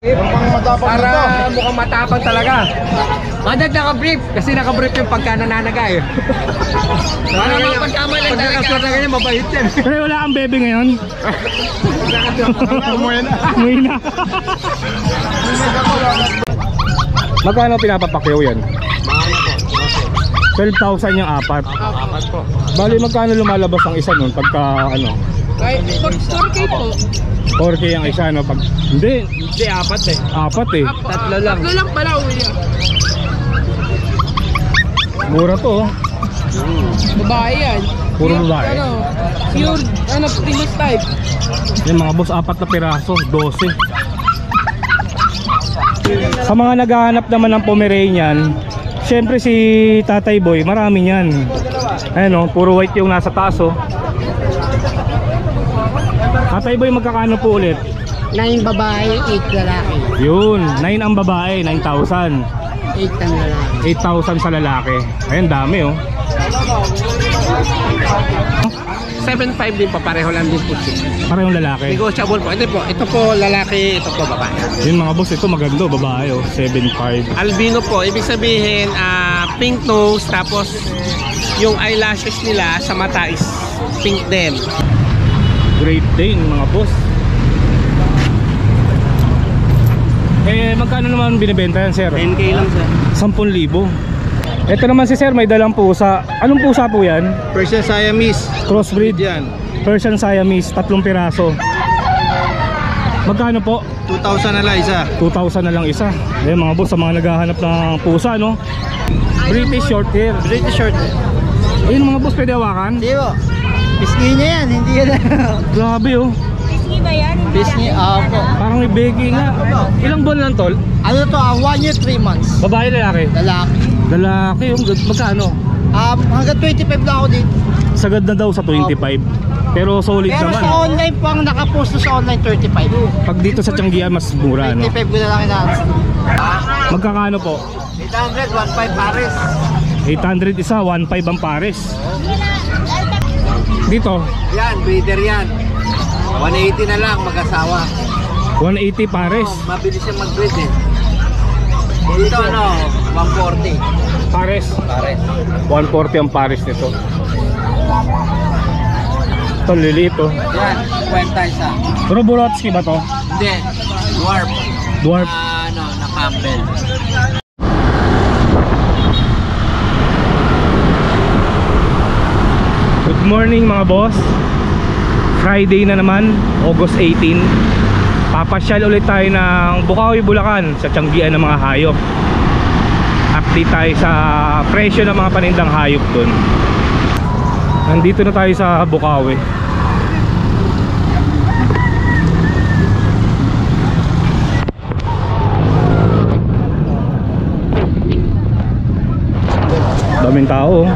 Mukhang matapang na to. Para mukhang matapang talaga. Madag naka-brief kasi naka-brief yung pagka nananaga eh. Para mga pagkamali pag nakasuot na ganyan, mabait yan. Pero wala kang bebe ngayon? Umuwi na. Umuwi na. Magkano pinapapakyaw yan? 12,000 yung apat. Apat po. Bali magkano lumalabas ang isa nun pagka ano? Kahit 4K po. 4K ang isa no? Pag... Hindi, Apat eh. apat eh. Tatlo lang. Tatlo lang pala uwi niya. Mura to oh. Babae yan. Puro babae. Pure, Primus type. Yung mga boss, apat na piraso, 12. Sa mga naghahanap naman ng Pomeranian, syempre si Tatay Boy, marami yan. Ayan o, puro white yung nasa taas o. Tatay Boy, magkakano po ulit? 9 babae, 8 lalaki. Yun, 9 ang babae, 9,000. 8 ang lalaki. 8,000 sa lalaki. Ayan, dami o. 7.5 din po, pareho lang din po. Parehong lalaki. Negotiable po. Ito po lalaki, ito po babae. Yun mga boss, ito maganda, babae o. 7,500. Albino po, ibig sabihin pink nose, tapos yung eyelashes nila sa mata is pink din. Great Dane mga boss. Eh magkano naman binibenta yan sir? 10K lang sir. 10,000. Ito naman si sir may dalang pusa. Anong pusa po yan? Persian Siamese. Crossbreed. Yan. Persian Siamese, 3 piraso. Magkano po? 2,000 na lang isa. 2,000 na lang isa. Eh mga boss, sa mga naghahanap ng pusa no? British short hair. British short. Ayun mga boss, pwede hawakan? Hindi po. Pisngi niya yan, hindi yan. Grabe oh. Pisngi, po. Parang may begging nga. Ilang buwan lang tol? Ano to, 1 year, 3 months. Babae lalaki? Lalaki. Lalaki yung magkano? Hanggang 25 lang ako dito. Sagad na daw sa 25. Pero solid Pero naman. sa online po, ang nakapost sa online 35. Pag dito sa Tianggian mas mura no? 25 ko na lang inaas. Magkakano po? 800, 1.5 pares. 800 isa, 1.5 ang pares. Dito, Yan, breeder yan. 180 na lang mag-asawa. 180 pares. Mabilis siya mag-breed eh. Dito 140. Pares. Pares. 140 ang pares nito. Ito lilito. Yan, kwenta isa. Pero Burotsky ba to? Hindi, dwarf. Dwarf. Na Campbell. Good morning mga boss. Friday na naman, August 18. Papasyal ulit tayo ng Bukawi, Bulacan sa Tianggian ng mga hayop. Update tayo sa presyo ng mga panindang hayop dun. Nandito na tayo sa Bukawi. Daming tao.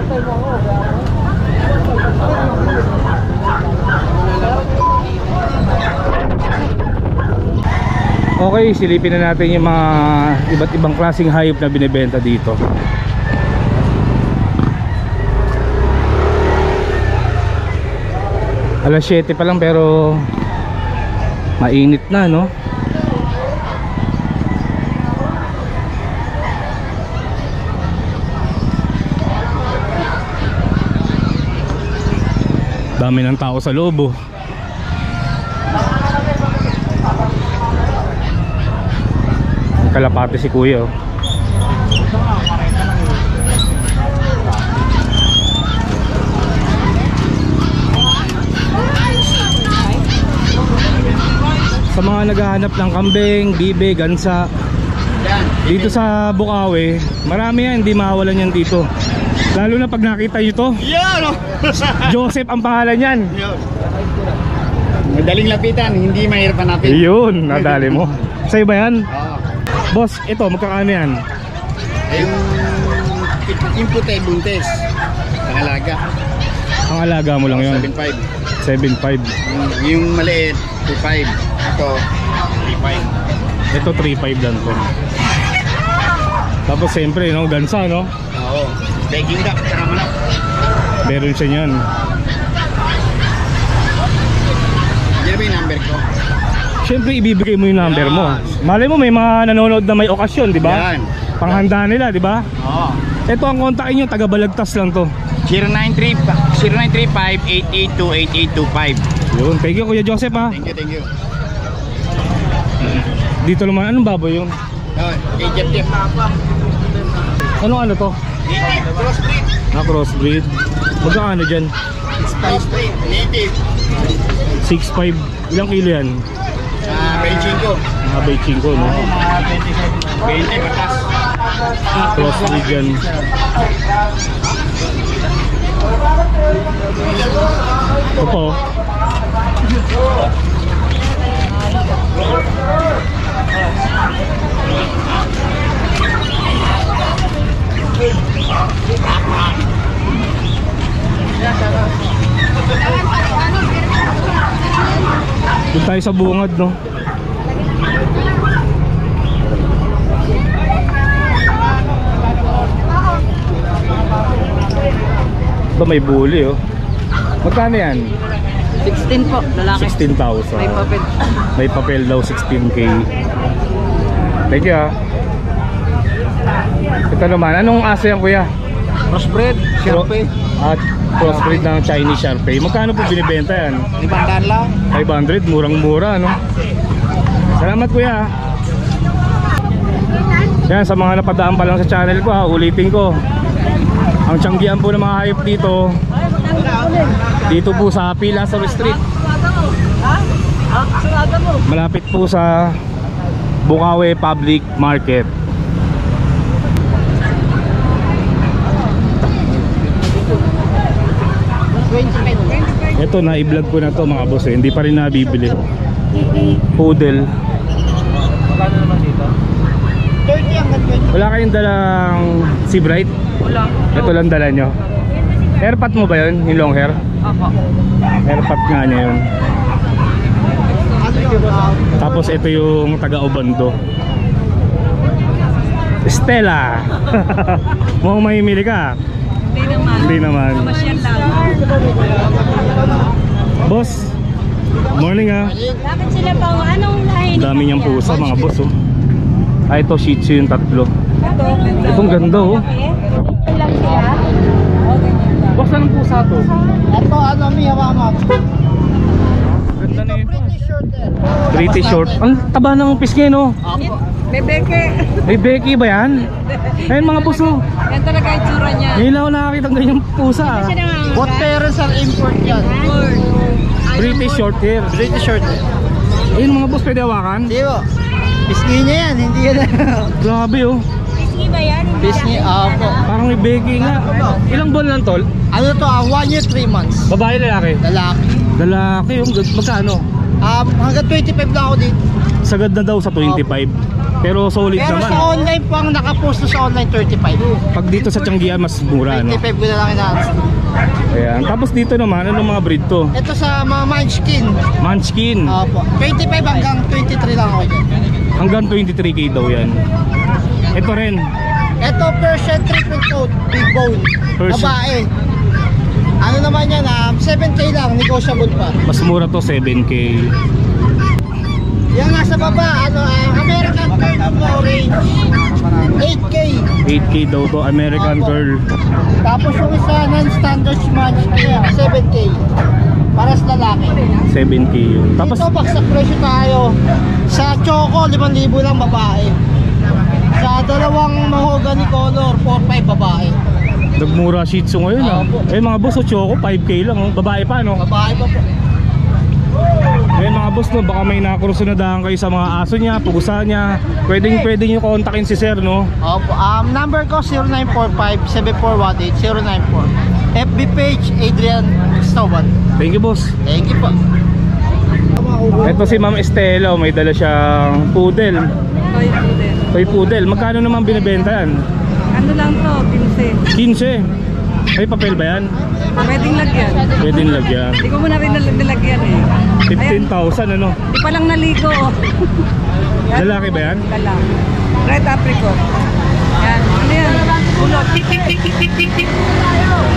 Okay, silipin na natin yung mga iba't ibang klaseng hayop na binibenta dito. Alas 7 pa lang pero mainit na no? Dami ng tao sa loob oh. Kalapate si kuya oh. Sa mga naghahanap ng kambing, bibe, gansa dito sa Bukawi, marami yan, hindi mawawalan yan dito. Lalo na pag nakita nyo to. Joseph ang pangalan yan. Madaling lapitan, hindi mahirap hanapin. Yun, nadali mo. Sa'yo ba yan? Boss, ito, magkakano yan? Yung puti, buntes. Nakalaga. Ang alaga mo lang yun? 7.5. 7.5. Yung maliit, 2.5. Ito, 3.5. Ito 3.5 lang to. Tapos siyempre, no, gansa, no? Oo. Begging duck, saka manok. Meron siya niyan. Yan ba yung number ko? Siyempre ibibigay mo yung number mo. Malay mo may mga nanonood na may okasyon, di ba? Yan. Panghanda nila, di ba? Oo. Ito ang kontakin nyo, taga Balagtas lang to. 0935-882-8825. Yun, thank you Kuya Joseph ha. Thank you, thank you. Dito naman, anong baboy yun? Egypt. Ano to? Crossbreed. Crossbreed. Magkano dyan? Crossbreed. Native. 6.5. Ilang kilo yan? Beijing ko. Mga Beijing ko, no? 20 patas. Crossbreed yan. Ito po. Doon tayo sa bungad, no? Ba may bully, oh. Magkano yan? 16 po, lalaki. 16,000. May papel. May papel daw, 16K. Thank you, ha. Ito naman, anong aso yan, kuya? Crossbreed, Sharpie. At crossbreed ng Chinese Sharpie. Magkano po binibenta yan? 500 lang. 500, murang-mura, no? Salamat, kuya. Yan, sa mga napadaan pa lang sa channel ko, ha, ulitin ko. Ang tiyanggian po ng mga hayop dito po sa Pilasar Street. Malapit po sa Bukawi Public Market. Ito, na-i-vlog ko na to mga boss, eh. Hindi pa rin nabibili. Poodle. Wala kayong dalang Sea Bright? Wala. Ito lang dala nyo. Hairpat mo ba yun? Yung long hair? Ako. Hairpat nga niya yun. Tapos ito yung taga-Obando. Stella. Mukhang mahimili ka. Hindi naman. Hindi naman. Masyal lang. Boss, morning ha. Bakit sila pa? Anong lahi? Dami niyang pusa mga boss, oh. Ah, ito Shih Tzu yung tatlo. Ito, ganda. Itong ganda, oh. Ilang sila? Boss, anong pusa to? Ito, Miyawama. Ganda na ito. British Shorter. British short. Ang taba ng pisngi, no? Bebeke. May Becky ba yan? Ayun mga boss, oh. Yan talaga yung tsura niya. Ngayon lang ako nakakita ng ganyang pusa, ah. Both parents are import yan. British short hair. British Shorter. Ayun mga boss, pwede hawakan? Di ba? Pisngi niya yan, hindi yan. Grabe, oh. Pisngi ba yan? Pisngi, po. Parang may Becky nga. Ilang buwan lang, tol? Ano to, 1 year, 3 months. Babae, lalaki? Lalaki. Lalaki, yung magkano? Hanggang 25 lang ako dito. Sagad na daw sa 25. Pero solid Pero naman. sa online po, ang nakapost sa online, 35. Pag dito sa Tianggian, mas mura, no? 25 ko na lang inaas. Ayan. Tapos dito naman, anong mga breed to? Ito sa mga Munchkin. Munchkin. Opo. 25 hanggang 23 lang ako dyan. Hanggang 23K daw yan. Ito rin. Ito Persian triple coat, big bone. Persian. Babae. Ano naman yan, 7K lang, negotiable pa. Mas mura to, 7K. Yan nasa baba, American Curl Orange. 8K. 8K daw to, American Girl. Tapos yung isa non-standard Munchkin, 7K. Para sa lalaki. 7K yun. Tapos, Dito, baksak presyo tayo. Sa Choco, 5,000 lang babae. Sa dalawang mahogany color, 4,500 babae. nagmura Shih Tzu ngayon, ah. Eh mga boss, Choco, 5K lang, oh. Babae pa, no? Babae pa po. Eh mga boss, no, baka may nakursunadahan kayo sa mga aso niya, pugusa niya. Pwede nyo kontakin si sir, no? Opo, number ko 0945-7418-094. FB page Adrian Cristobal. Thank you, boss. Thank you po. Ito si Ma'am Estela, may dala siyang poodle. Toy poodle. Toy poodle. Magkano naman binibenta yan? Ano lang to, 15. 15. May papel ba yan? Pwedeng lagyan. Pwede lagyan. Hindi ko muna rin nilagyan eh. 15,000 ano? Di pa lang naligo oh. Lalaki ba yan? Lalaki. Red apricot. Yan, Yan. Ano yan? Ulot.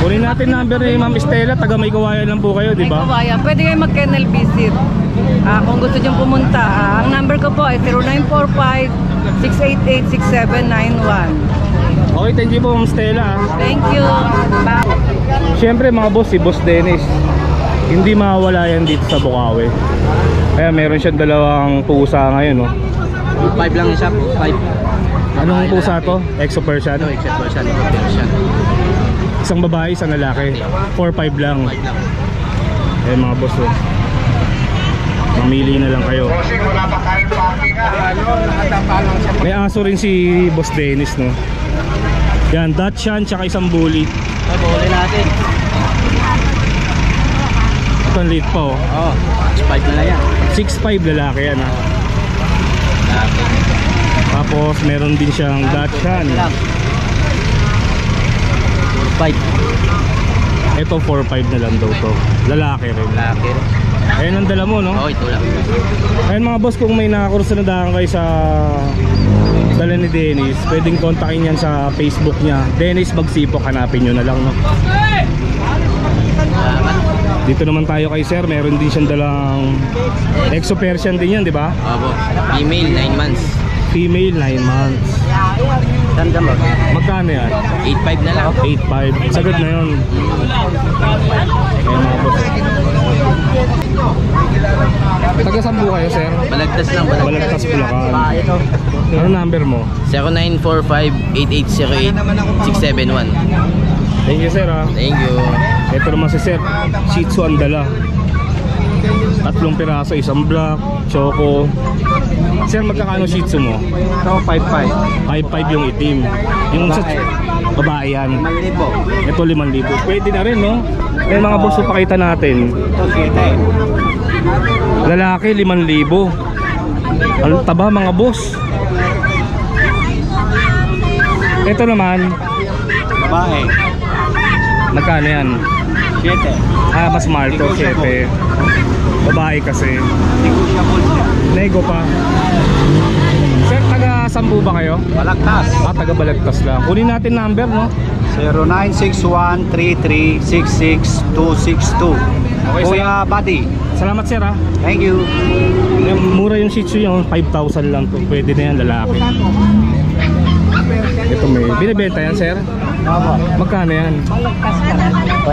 Kunin natin number ni Ma'am Estela, taga May Kawayan lang po kayo, di May ba? kawayan. Pwede kayo mag-kennel visit. Kung gusto nyo pumunta, ang number ko po ay 0945-688-6791. Okay, thank you po Ma'am Estela. Thank you. Bye. Siyempre mga boss, si Boss Dennis, hindi mawawala yan dito sa Bukawi. Kaya meron siyang dalawang pusa ngayon, no? 5 lang isa, 5. Anong pusa to? Exo Persian? Except for siya, ito version. Isang babae, isang lalaki. 4-5 lang. 5 lang. Eh mga boss, oh. Mamili na lang kayo. May aso rin si Boss Dennis, no? Yan, Dachshund, tsaka isang bully. Ay, buhuli natin. Ito ang liit pa, oh. Oo, 5 na lang yan. 6'5" lalaki yan, ha. Tapos meron din siyang Dachshund. 5. Ito 4-5 na lang daw to. Lalaki rin. Laki. Ayan ang dala mo, no? Oo, ito lang. Ayun mga boss, kung may nakakursunadahan kayo sa dala ni Dennis, pwedeng kontakin yan sa Facebook niya. Dennis Magsipok, hanapin nyo na lang, no? Dito naman tayo kay sir, meron din siyang dalang Exo Persian din yan, di ba? Opo. Female, 9 months. Female, 9 months. Tanda mo. Magkano yan? 8.5 na lang. 8.5. Sagad na yun. Ayun mga boss. Taga saan po kayo, sir? Balagtas lang. Balagtas, Bulacan. Ano number mo? 0945-8808-671. Thank you, sir, ha. Thank you. Ito naman si sir, Shih Tzu ang dala. 3 piraso, isang black, choco. Sir, magkakano Shih Tzu mo? Ito, 5.5. 5.5 yung itim. Yung sa babae yan. 5,000. Ito 5,000. Pwede na rin, no? Eh mga boss, pakita natin. Ito, 7. Lalaki 5,000. Ang taba mga boss. Ito naman, Babae. magkano yan? 7. Mas mahal to, 7. Babae kasi. Nego pa. Sir, taga Sambu ba kayo? Balagtas. Taga Balagtas lang. Kunin natin number, no? 0961-33-66262. Okay, Kuya Buddy. Salamat, sir, ha. Thank you. Mura yung Shih Tzu yun, 5,000 lang to. Pwede na yan, lalaki. Ito may binibenta yan, sir? Magkano yan? 500.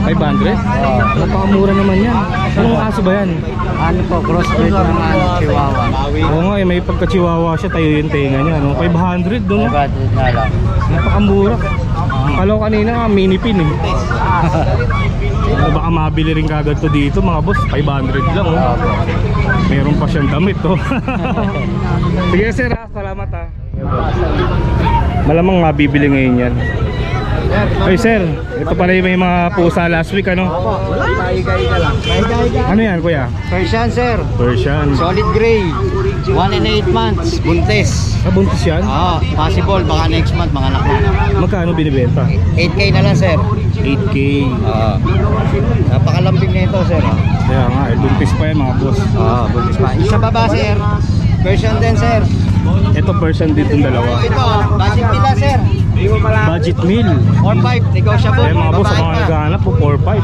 500? Napakamura naman yan. Anong aso ba yan? Ano po, crossbreed ng Chihuahua. Oo nga, may pagka-chihuahua siya, tayo yung tenga niya, no? 500 doon, no? 500 na lang. Napakamura. Kala ko kanina nga, mini pin, eh. Baka mabili rin kagad to dito, mga boss. 500 lang, oh. Meron pa siyang damit, oh. Sige, sir, ha? Salamat, ha. Malamang mabibili ngayon yan. Hey, sir, ito pala yung may mga pusa last week, ano? Ano yan, kuya? Persian, sir. Persian. Solid gray. 1 and 8 months. Buntis. Buntis yan? Possible. Baka next month, mga anak na. Magkano binibenta? 8K na lang, sir. 8K. Napakalambing na ito, sir. Kaya nga, buntis pa yan, mga boss. Buntis pa. Isa baba, sir. Persian din, sir. Ito Persian dito yung dalawa. Ito, budget nila, sir. Budget meal. 4-5, negotiable. Kaya mga boss, Babae mga pa. naghahanap po, 4-5.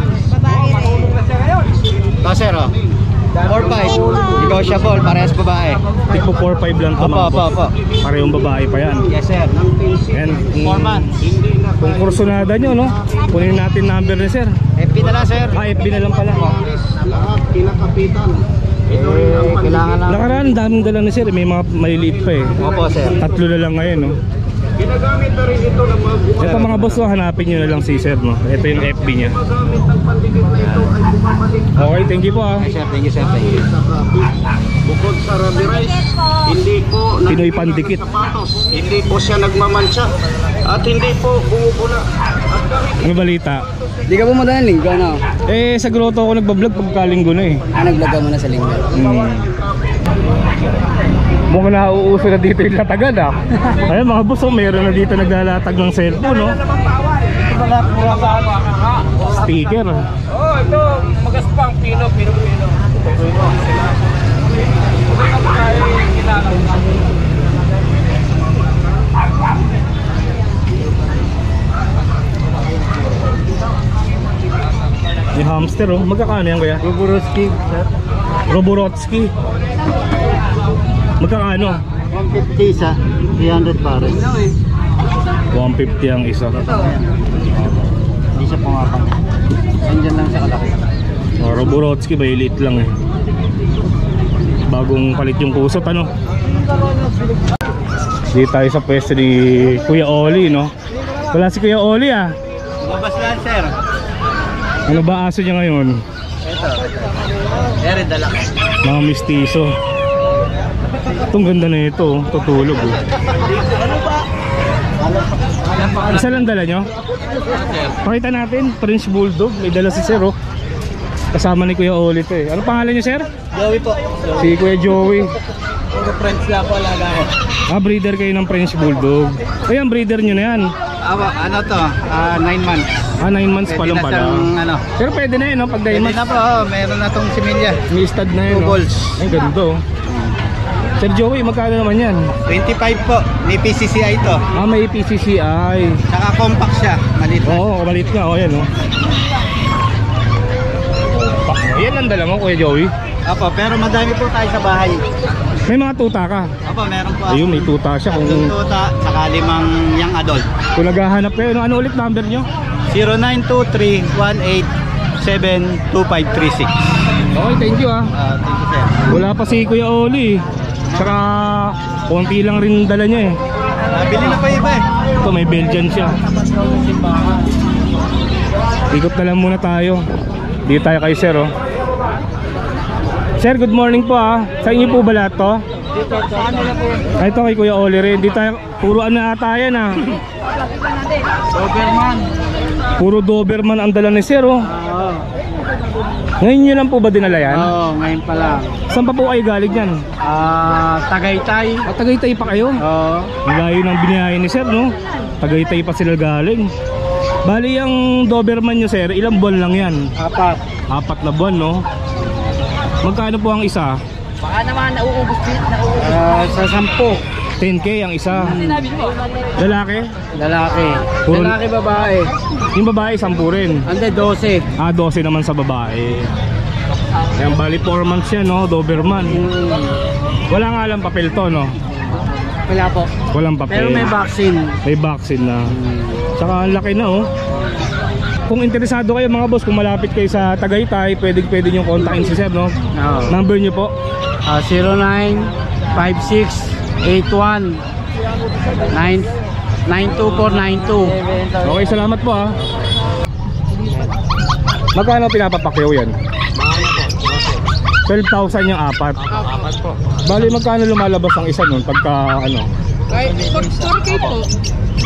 Ito, sir, 4-5, negotiable, parehas babae. Tipo 4-5 lang ito, mga Opo, boss. opo. Parehong babae pa yan. Yes, sir. Yan. 4 months. Kung kursunada nyo, no? Kunin natin number ni sir. FB na lang, sir. FB na lang pala. Kailangan lang. Nakaraan, daming dala ni sir. May mga maliliit pa, eh. Opo, sir. 3 na lang ngayon, no? Ito mga boss, hanapin nyo na lang si sir, no? Ito yung FB niya. Okay, thank you po, ha. Sir, thank you, sir. Thank you. Bukod sa Ruby Rice, hindi po Pinoy Pandikit. sapatos, hindi po siya nagmamansya, at hindi po bumubula. Ano balita? Di ka pumunta ng linggo, no? Sa grotto ako nagbablog pagkalinggo na, eh. Nag-vlog ka muna sa linggo. Mukhang nauuso na dito yung latagan, ah. Ayun mga boss, meron na dito naglalatag ng cellphone, no? Sticker. Ito, magaspang pino. Monster oh. Magkakano yan kuya? Roborowski. Roborowski. Magkakano? 150 isa, 300 pares. 150 ang isa. Hindi siya pumapang. Andyan lang siya kalaki. Oh, Roborowski ba liit lang eh. Bagong palit yung kusot ano. Dito tayo sa pwesto ni Kuya Oli no. Wala si Kuya Oli ah. Babas lang sir. Ano ba aso niya ngayon? Ito. Ere dala. Mga mistiso. Itong ganda na ito, tutulog oh. Isa lang dala nyo? Pakita natin, French Bulldog. May dala si Sir oh. Kasama ni Kuya Oli ito eh. Ano pangalan nyo Sir? Joey po. Si Kuya Joey. Puro friends lang po alaga ko. Breeder kayo ng French Bulldog. Ayan, breeder nyo na yan. Ano to? 9 months. 9 months pa lang pala. Ano? Pero pwede na yun no? Pag 9 Pwede months. na po, meron na tong similya. May stud na yun no? Balls. Ay ganito oh. Sir Joey, magkano naman yan? 25 po, may PCCI to. May PCCI. Saka compact siya, maliit na. Oo, maliit nga. O yan o. Yan ang dala mo Kuya Joey. Opo, pero madami po tayo sa bahay. May mga tuta ka. Opo, meron po. Ayun, may tuta siya. Kung tuta, saka 5 young adult. naghahanap kayo, ano ulit number nyo? 0923-187-2536. Okay, thank you ah. Thank you sir. Wala pa si Kuya Oli. Saka konti lang rin dala niya eh. Bili na pa iba eh. Ito may Belgian siya. Ikot na lang muna tayo. Dito tayo kay Sir oh. Sir, good morning po ah. Sa inyo po ba lahat to? Ay, ito kay Kuya Oli rin. Dito tayo, puro ano ata yan ah. Doberman. Puro Doberman ang dala ni Sir oh. Ngayon nyo lang po ba dinala yan? Oo, ngayon pa lang. Saan pa po kayo galing yan? Tagaytay. Tagaytay pa kayo? Oo. Layo ng biniyahe ni Sir no? Tagaytay pa sila galing. Bali ang Doberman nyo Sir, ilang buwan lang yan? 4 na buwan no? Magkano po ang isa? Baka naman nauubos din. Sa 10. 10K ang isa. Lalaki? Lalaki. Puro- Lalaki babae. Yung babae 10 rin. Ande 12. 12 naman sa babae. Yan, bali 4 months yan no, Doberman. Wala nga lang papel to no? Wala po. Walang papel. Pero may vaccine. May vaccine na. Saka ang laki na oh. Kung interesado kayo mga boss, kung malapit kayo sa Tagaytay, pwede nyo kontakin si Sir no? Oo. Number nyo po? 0956-81-92492. Okay, salamat po ah. Magkano pinapapakyaw yan? 12,000 yung apat. po. Bali magkano lumalabas ang isa nun pagka ano? 4K po.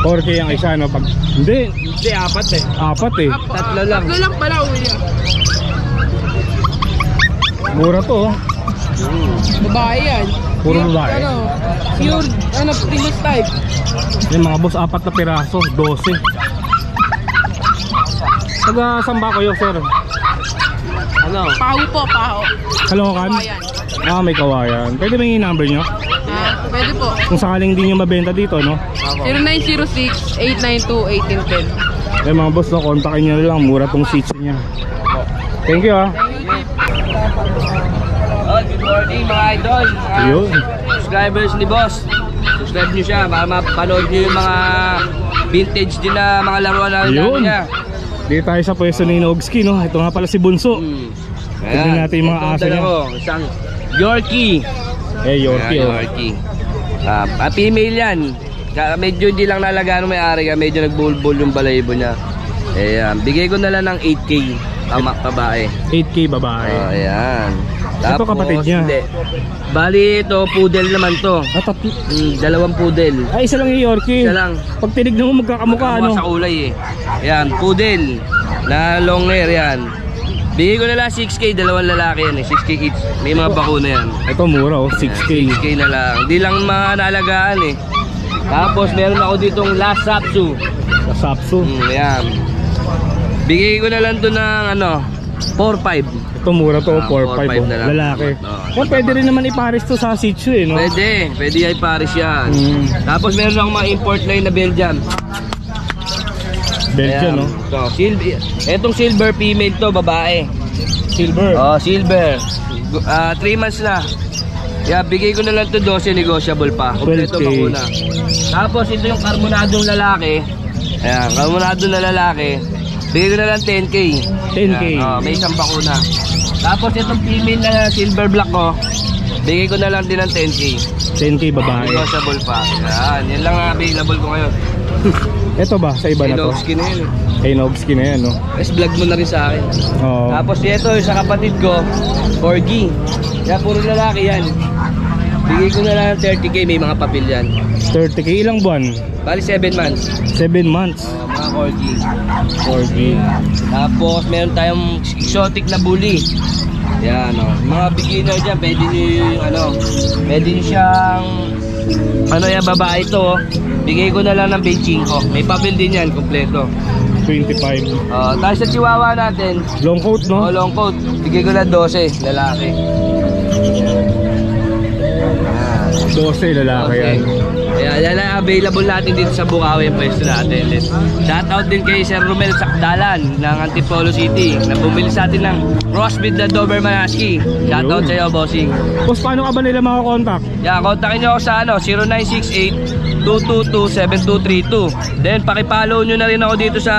4K ang isa no? Pag... Hindi, Apat eh. apat eh. Tatlo lang. Tatlo lang pala uwi. Mura to oh. Babae yan. Puro babae. Pure, Primus type. Yung mga boss, 4 na piraso, 12. Taga saan ba kayo, Sir? Paho po, paho. Kalokan? Kawayan. May Kawayan. Pwede ba yung number nyo? Pwede po. Kung sakaling hindi nyo mabenta dito, no? 0906-892-1810. Yung mga boss, no, kontakin nyo lang. Mura tong seats niya. Thank you ah. Good morning mga idol. Yun. Subscribers ni Boss. Subscribe nyo siya para mapanood nyo yung mga vintage din na mga laruan na Yun. niya. Dito tayo sa pwesto ni Nogski, no? Ito nga pala si Bunso. Tignan natin yung mga aso niya. Isang Yorkie. Yorkie oh. Yorkie. Female yan. Medyo hindi lang nalagaan ng may-ari ka. Medyo nagbulbul yung balayibo niya. Bigay ko na lang ng 8K. Babae. 8K babae. Ayan. Ito kapatid niya. Hindi. Bali ito, poodle naman to. Tatlo. Dalawang poodle. Ay, isa lang yung Yorkie. Isa lang. Pag tinignan mo magkakamukha, ano? Sa kulay eh. Ayan, poodle. Na long hair yan. Bigay ko na lang 6K, dalawang lalaki yan eh. 6K each. May mga bakuna yan. Ito mura oh, 6K. 6K na lang. Hindi lang mga naalagaan eh. Tapos meron ako ditong last Sapsu. Sapsu. Ayan. Bigay ko na lang to ng ano, 4-5. Ito mura to, 4-5 oh. na lang. Lalaki. Oh, Pwede rin naman ipares to sa Shih Tzu eh, no? Pwede ay Paris yan. Tapos meron akong mga import line na Belgian. Belgian, no? Etong silver female to, babae. Silver. Oh, silver. 3 months na. Kaya bigay ko na lang to 12, negotiable pa. Kompleto 12K. bakuna. Tapos ito yung carbonadong lalaki. Ayan, carbonado na lalaki. Bigay ko na lang 10K. 10K. Ayan, oh, may isang bakuna. Tapos itong female na silver black ko, bigay ko na lang din ng 10K. 10K babae. Negotiable pa. Ayan, yan lang ang available ko ngayon. Ito ba? Sa iba na to? Inovsky na yun. Inovsky na yan, no? Tapos vlog mo na rin sa akin. Oo. Tapos ito sa kapatid ko, Corgi. Kaya puro lalaki yan. Bigay ko na lang ng 30K, may mga papel yan. 30K. Ilang buwan? Bali 7 months. 7 months. Mga Corgi. 4G. Tapos meron tayong exotic na bully. Yan o. Mga beginner dyan, pwede nyo yung pwede nyo siyang yan, babae ito oh. Bigay ko na lang ng 25. May papel din yan, kompleto. 25. Tayo sa chihuahua natin. Long coat, no? Long coat. Bigay ko na 12, lalaki. 12 lalaki yan. Kaya yan ang available natin dito sa Bukawi ang pwesto natin. Shoutout din kay Sir Romel Sakdalan ng Antipolo City na bumili sa atin ng crossbreed na Doberman Husky. Shoutout sa iyo, bossing. Boss, paano ka ba nila makakontakt? Yan, kontakin nyo ako sa 0968-222-7232. Then pakipollow nyo na rin ako dito sa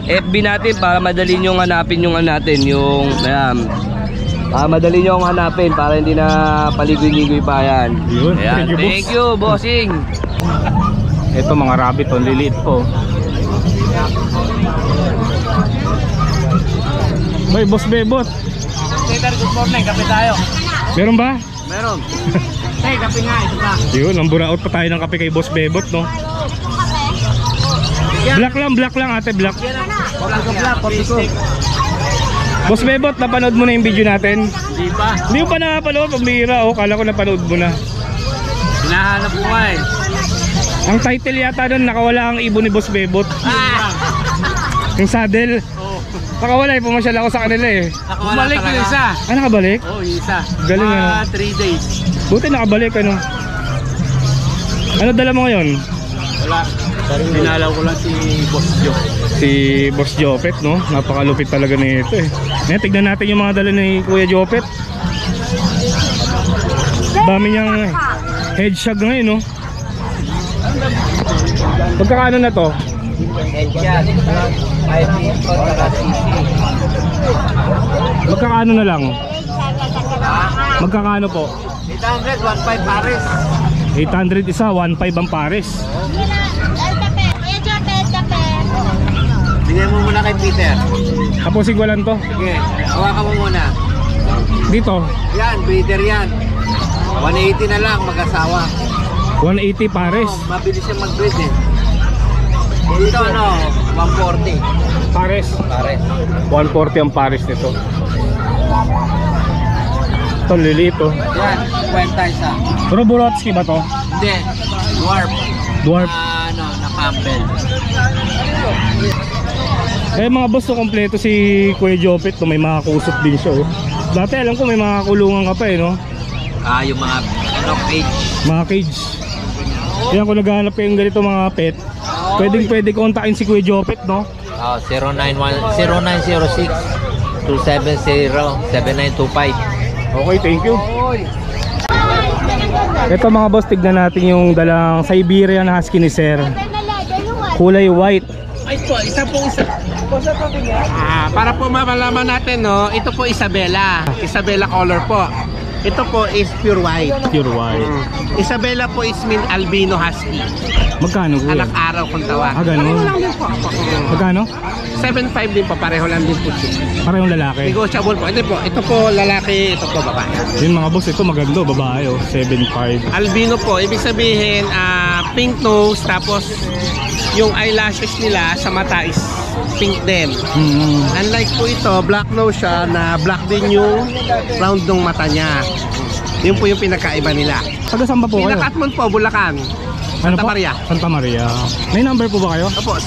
FB natin para madali nyo hanapin yung natin, yung madali nyo akong hanapin para hindi na paligoy-ligoy pa yan. Yun. Ayan, Thank you, boss. thank you, bossing. Ito mga rabbit, ang liliit po. May boss bebot. Peter, good morning, kape tayo. Meron ba? Meron. Hey, kape nga, ito pa. Yun, ang buraot pa tayo ng kape kay boss bebot, no? Black lang ate, black. Boss Bebot, napanood mo na yung video natin? Hindi pa. Hindi mo pa napanood, pambihira. Kala ko napanood mo na. Hinahanap ko nga eh. Ang title yata doon, nakawala ang ibon ni Boss Bebot. Yung saddle. Nakawala eh, pumasyal ako sa kanila eh. Bumalik yung isa. Nakabalik? Oo, yung isa. Galing ano. 3 days. Buti nakabalik ano. Ano dala mo ngayon? Wala. Pinalaw ko lang si Boss Joe. Si Boss Jopet, no? Napakalupit talaga nito eh. Ngayon, tignan natin yung mga dala ni Kuya Jopet. Dami niyang headshot ngayon, no? Pagkakaano na to? Headshot. 5 feet on the CC. Magkakaano na lang? Magkakaano po? 800, 1.5 pares. 800 isa, 1.5 ang pares. Bigyan mo muna kay Peter. Tapusin ko lang to. Sige, hawakan mo muna. Dito, Yan, breeder yan. 180 na lang, mag-asawa. 180 pares. Mabilis siya mag-breed eh. Dito 140. Pares. Pares. 140 ang pares nito. Ito, liliit to. Yan, kwenta isa. Pero Burotsky ba to? Hindi, dwarf. Dwarf. Na Campbell. Eh mga boss, to kompleto si Kuya Jopet, no? May mga kusot din siya, oh. Dati alam ko may mga kulungan ka pa eh, no? Yung mga cage. Mga cage. Yan, kung naghahanap kayong ganito mga pet, pwede kontakin si Kuya Jopet, no? 0910-270-7925. Okay, thank you. Ito mga boss, tignan natin yung dalang Siberian Husky ni Sir. Kulay white. Isa. Para po malaman natin, no, ito po Isabella color po. Ito po is pure white. Pure white. Isabella po is mean albino husky. Magkano kuya? Anak araw kung tawag. Ganun. Pareho lang din po. Magkano? 7.5 din po, pareho lang din po. Parehong lalaki. Negotiable po. Hindi po, ito po lalaki, ito po babae. Yun mga boss, ito maganda, babae, oh. 7.5. Albino po, ibig sabihin pink nose, tapos yung eyelashes nila sa mata is pink din. Unlike po ito, black nose siya na black din yung round ng mata niya. Yun po yung pinakaiba nila. Taga saan ba po kayo? Pinakatmon po, Bulacan. Santa Maria. Santa Maria. May number po ba kayo? Opo,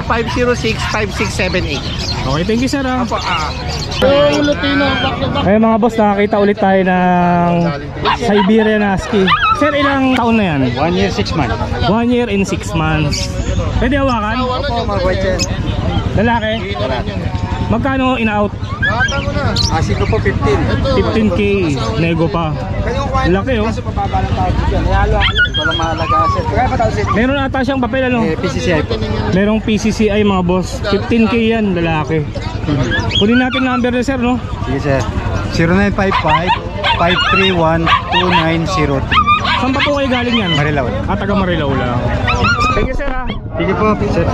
0920-506-5678. Okay, thank you sir. Opo, Ay mga boss, nakakita ulit tayo ng Siberian Husky. Sir, ilang taon na yan? 1 year, 6 months. 1 year and 6 months. Pwede hawakan? Opo, mga boys. Lalaki? Magkano in-out? Asi ko po 15. 15K. Nego pa. Laki oh. Ito lang mahalaga sir. Kaya pa daw sir. Meron ata siyang papel ano? PCCI po. Merong PCCI mga boss. 15K yan, lalaki. Kunin natin number na sir, no? Sige sir. 0955-531-2903. Saan pa po kayo galing yan? Marilao. Taga Marilao lang. Thank you sir ha. Sige po, sir.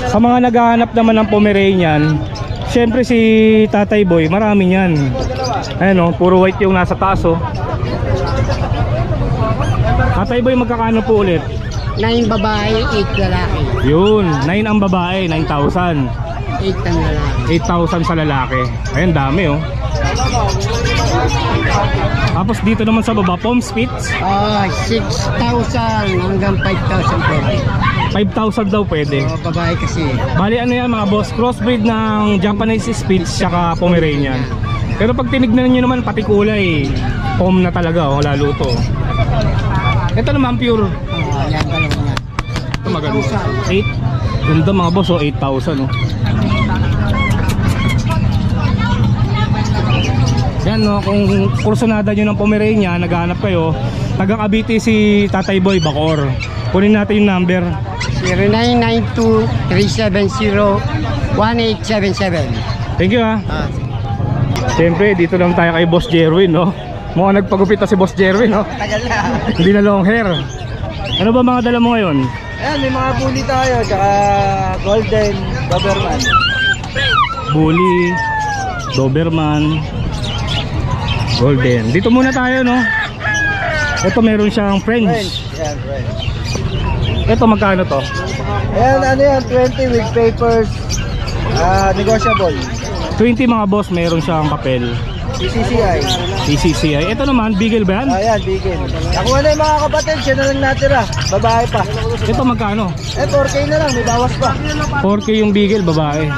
Sa mga naghahanap naman ng Pomeranian, syempre si Tatay Boy, marami yan. Ayan o, puro white yung nasa taas o. Tatay Boy, magkakano po ulit? 9 babae, 8 lalaki. Yun, 9 ang babae, 9,000. 8 ang lalaki. 8,000 sa lalaki. Ayan, dami oh. Tapos dito naman sa baba, Palm Spits. 6,000 hanggang 5,000 pwede. 5,000 daw pwede. Babae kasi. Bali ano yan mga boss, crossbreed ng Japanese Spitz saka Pomeranian. Pero pag tinignan nyo naman pati kulay, Pom na talaga oh, lalo to. Ito naman pure. Yan, dalawa niya. Ito maganda. 8. Ganda mga boss oh, 8,000 oh. Yan no, kung kursunada nyo ng Pomeranian, naghahanap kayo, taga Cavite si Tatay Boy, Bacoor. Kunin natin yung number. 0992-370-1877. Thank you ha. Siyempre, dito lang tayo kay Boss Jerwin, no? Mukhang nagpagupit na si Boss Jerwin, no? Tagal na. Hindi na long hair. Ano ba mga dala mo ngayon? Ayan, may mga bully tayo. Tsaka Golden Doberman. Bully, Doberman, Golden. Dito muna tayo, no? Ito meron siyang French. Ayan, right. Ito magkano to? Ayan, ano yan, 20 with papers. Negotiable. 20 mga boss, meron siyang papel. PCCI. PCCI. Ito naman, Beagle ba yan? Ayan, bigel. Nakuha na yung mga kapatid, siya na lang natira. Babae pa. Ito magkano? 4K na lang, may bawas pa. 4K yung Beagle, babae.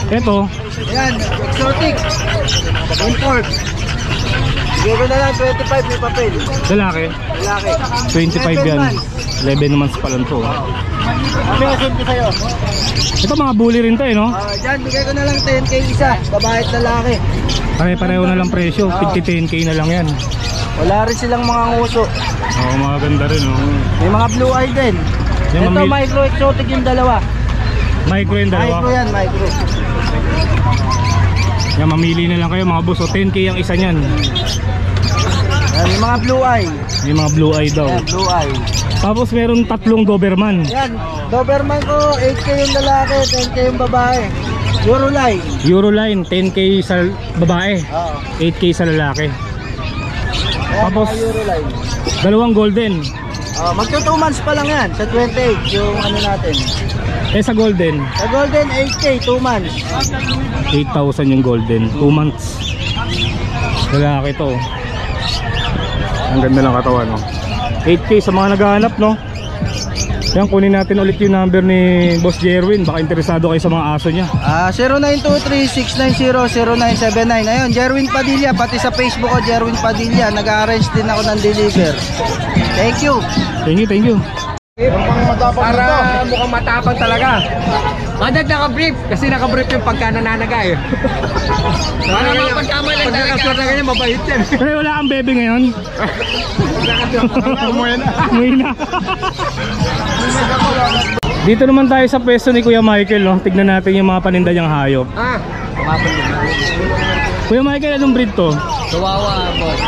Ito, Ayan, exotic. Import. Bigay ko na lang 25, may papel. lalaki. Lalaki. 25 yan. 11 months pa lang to. Kami asin ko sa'yo. Ito mga bully rin to eh, no? Diyan, bigay ko na lang 10K isa. Babae at lalaki. Pare-pareho na lang presyo. 50-10K na lang yan. Wala rin silang mga nguso. Oo, mga ganda rin, no? May mga blue eye din. Yung Ito, micro exotic yung dalawa. Micro yung dalawa. Micro yan, micro. Yan, mamili na lang kayo mga boss. So 10K ang isa niyan. Yan, yung mga blue eye. May mga blue eye daw. Yan, blue eye. Tapos meron 3 Doberman. Yan, Doberman ko, 8K yung lalaki, 10K yung babae. Euroline. Euroline, 10K sa babae. Oo. 8K sa lalaki. Yan, Tapos- mga Euroline. Dalawang golden. Magto 2 months pa lang yan, sa 28, yung ano natin. Eh sa golden, Sa golden, 8K, 2 months. 8,000 yung golden. 2 months. Lalaki to. Ang ganda ng katawan, no? 8K sa mga naghahanap, no? Yan, kunin natin ulit yung number ni Boss Jerwin. Baka interesado kayo sa mga aso niya. 0923-690-0979. Ayun, Jerwin Padilla, pati sa Facebook ko, Jerwin Padilla. Nag-arrange din ako ng deliver. Thank you. Thank you, thank you. Para mukhang matapang talaga. Madad naka-brief kasi naka-brief yung pagka nananaga eh. Para mapagkamay lang talaga. Pagkakaswerte na ganyan, mabait yan. Pero wala kang bebe ngayon. Umuwi na. Dito naman tayo sa pwesto ni Kuya Michael, no? Tignan natin yung mga paninda niyang hayop. Kuya Michael, anong breed to? Kawawa, boss.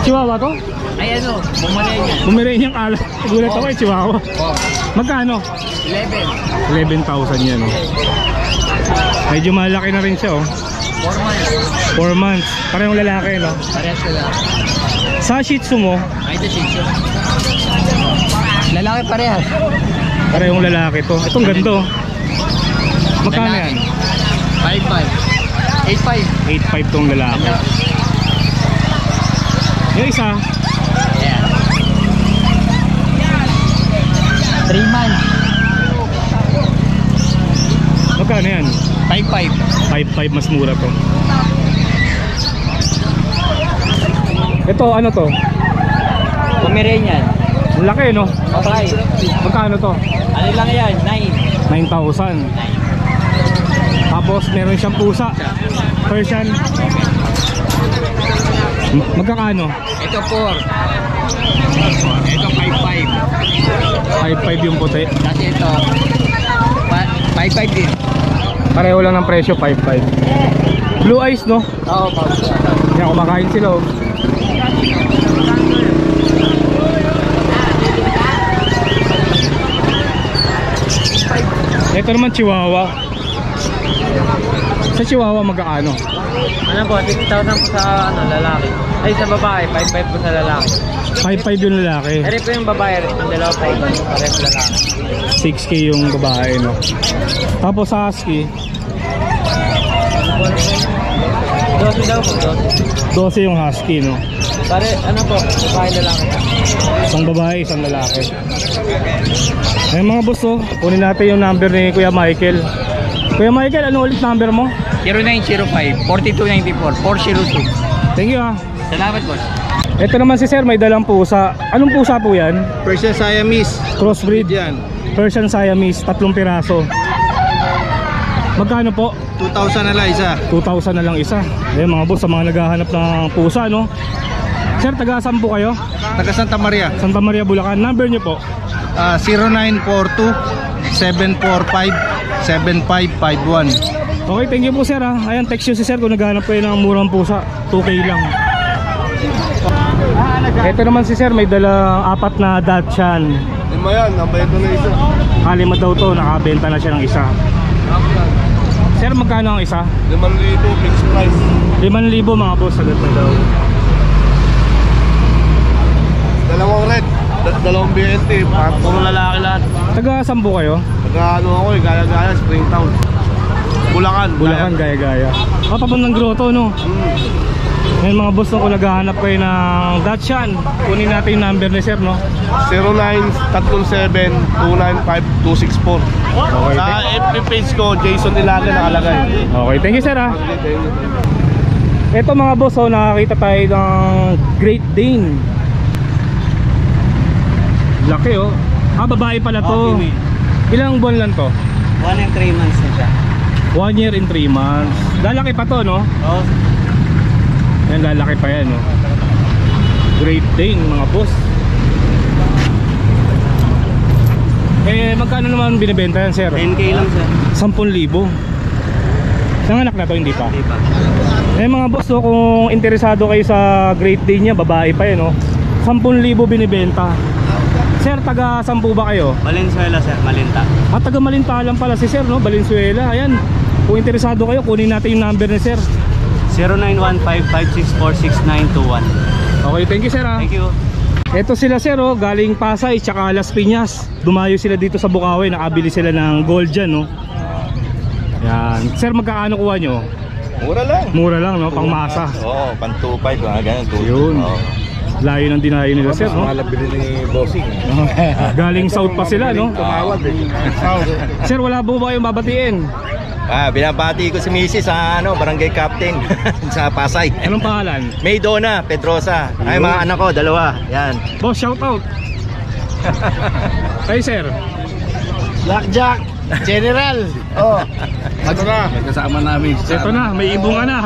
Chihuahua to? Ay ano, Pomeranian. Pomeranian ala. Gulat ako eh, Chihuahua. Oh, Magkano? 11. 11,000 yan, oh. Medyo malaki na rin siya, oh. 4 months. 4 months. Parehong lalaki, no? Parehas ka lang. Sa Shih Tzu mo, Ay, ito Shih Tzu. Lalaki parehas. parehong lalaki to. Itong ganito. Magkano yan? 5'5". 8'5". 8,500 tong lalaki. Yung isa, Ayan. 3 months. magkano yan? 5'5". 5,500, mas mura to. Ito, ano to? Pomeranian. Ang laki, no? Okay. Magkano to? Ano lang yan? 9. 9,000. Tapos meron siyang pusa. Persian. Magkakano? Ito 4. Ito 5.5. 5.5 yung puti. Kasi ito 5.5 din. Pareho lang ng presyo, 5.5. Blue eyes, no? Oo, Yan, kumakain sila, oh. Ito naman Chihuahua. Sa Chihuahua magkakano? Ano po, 6,000 po sa lalaki. Ay, sa babae, 5,500 po sa lalaki. 5.5 yung lalaki. Eri po yung babae, yung dalawa po, pares lalaki. 6K yung babae, no? Tapos sa husky 12 daw po, 12 yung husky, no? Pare, ano po, babae lalaki. Isang babae, isang lalaki. Ayun mga boss, oh. Kunin natin yung number ni Kuya Michael. Kuya Michael, ano ulit number mo? 0905-4294-402. Thank you, ah. Salamat, boss. Ito naman si sir, may dalang pusa. Anong pusa po yan? Persian Siamese. Crossbreed. Yan. Persian Siamese, 3 piraso. Magkano po? 2,000 na lang isa. 2,000 na lang isa. Ayun mga boss, sa mga naghahanap ng pusa, no? Sir, taga-saan po kayo? Taga Santa Maria. Santa Maria, Bulacan. Number nyo po? 0942-745-7551. Okay, thank you po sir, ha. Ayan, text nyo si sir kung naghahanap kayo ng murang pusa. 2K lang. Ito naman si sir, may dalang 4 na Dachshund. Lima yan, nabayad na isa. Lima daw to, nakabenta na siya ng isa. Sir, magkano ang isa? 5,000 fixed price. 5,000 mga boss, agad na daw. Dalawang red, dalawang BNT, puro lalaki lahat. Taga-saan po kayo? Taga ano ako eh, gaya-gaya, Springtown. Bulacan. Bulacan, gaya-gaya. Papunong Grotto, no? Ngayon mga boss, kung naghahanap kayo ng Dachshund, kunin natin yung number ni sir, no? 0937-295-264. Okay, Sa FB page ko, Jason Ilaga nakalagay. okay, thank you sir, ha. Ito mga boss, oh, nakakita tayo ng Great Dane. Laki, oh. Babae pala to. Ilang buwan lang to? 1 and 3 months na siya. 1 year and 3 months. Lalaki pa to, no? Oo. Yan, lalaki pa yan, no? Great Dane, mga boss. Eh, magkano naman binibenta yan, sir? 10K lang sir. 10,000. Isang anak na to, hindi pa? Hindi pa. Eh mga boss, no, kung interesado kayo sa Great Dane niya, babae pa yan, no? 10,000 binibenta. Sir, taga saan po ba kayo? Valenzuela sir, Malinta. At taga Malinta lang pala si sir, no? Valenzuela. Ayan, kung interesado kayo, kunin natin yung number ni sir. 0915-564-6921. Okay, thank you sir, ha. Thank you. Ito sila sir, oh, galing Pasay tsaka Las Piñas. Dumayo sila dito sa Bukawi, nakabili sila ng gold dyan, no? Yan. Sir, magkakaano kuha nyo? Mura lang. Mura lang, no? Pangmasa. Oo, pan 2.5, mga ganyan. Yun. Layo ng dinayo nila sir, no? Malabili ni Bossing. Galing south pa sila, no? Tumawad eh. Sir, wala po ba kayong babatiin? Binabati ko si Mrs. sa Barangay Captain sa Pasay. Anong pangalan? Maydona Pedrosa. Ay, mga anak ko, 2. Yan. Boss, shout out. Hey sir. Blackjack, General. Oh. Ito na. May kasama namin. Ito na, may ibunga na.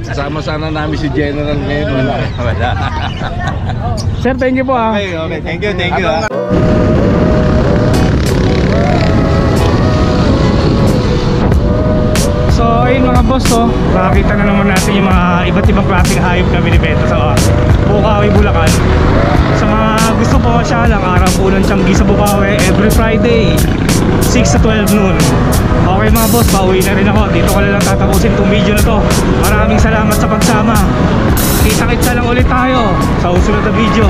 Kasama sana namin si General ngayon. Wala. Sir, thank you po, ha. Okay, okay. Thank you, thank you. So ayun mga boss, oh, nakakita na naman natin yung mga iba't ibang klaseng hayop na binibenta sa Bukawi, Bulacan. Sa mga gusto po siya lang, araw po ng Tianggi sa Bukawi, every Friday 6 to 12 noon. Okay mga boss, pauwi na rin ako. Dito ko lang tatapusin itong video na to. Maraming salamat sa pagsama. Kita-kita lang ulit tayo sa susunod na video.